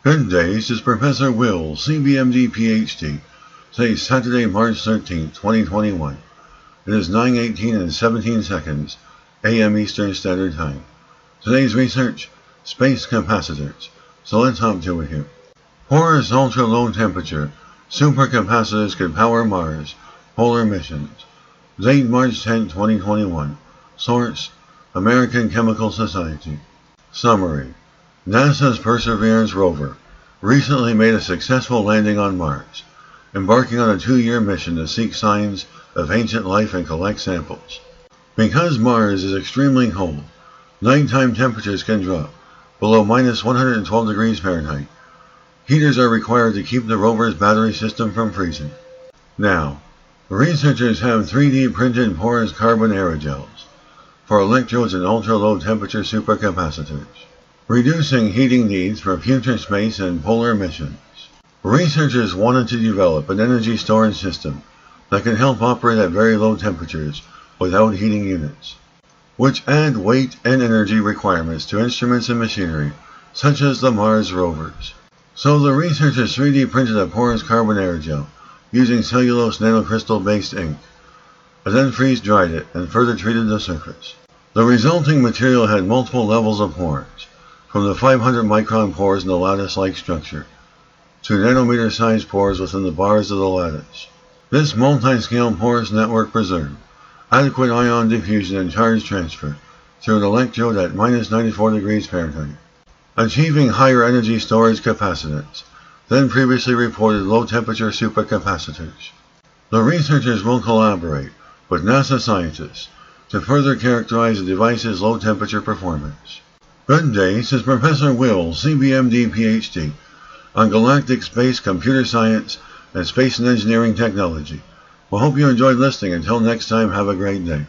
Good day, this is Professor Will, CBMD PhD. Today is Saturday, March 13, 2021. It is 9:18 and 17 seconds a.m. Eastern Standard Time. Today's research, space capacitors. So let's hop to it here. Porous ultra-low temperature supercapacitors could power Mars polar missions. Date March 10, 2021. Source, American Chemical Society. Summary. NASA's Perseverance rover recently made a successful landing on Mars, embarking on a 2-year mission to seek signs of ancient life and collect samples. Because Mars is extremely cold, nighttime temperatures can drop below minus 112 degrees Fahrenheit. Heaters are required to keep the rover's battery system from freezing. Now, researchers have 3D printed porous carbon aerogels for electrodes in ultra-low temperature supercapacitors, reducing heating needs for future space and polar missions. Researchers wanted to develop an energy storage system that can help operate at very low temperatures without heating units, which add weight and energy requirements to instruments and machinery, such as the Mars rovers. So the researchers 3D printed a porous carbon aerogel using cellulose nanocrystal-based ink, and then freeze-dried it and further treated the surface. The resulting material had multiple levels of pores, from the 500-micron pores in the lattice-like structure to nanometer-sized pores within the bars of the lattice. This multi-scale porous network preserved adequate ion diffusion and charge transfer through an electrode at minus 94 degrees Fahrenheit, achieving higher energy storage capacitance than previously reported low-temperature supercapacitors. The researchers will collaborate with NASA scientists to further characterize the device's low-temperature performance. Good day, this is Professor Will, CBMD PhD, on galactic space, computer science, and space and engineering technology. We hope you enjoyed listening. Until next time, have a great day.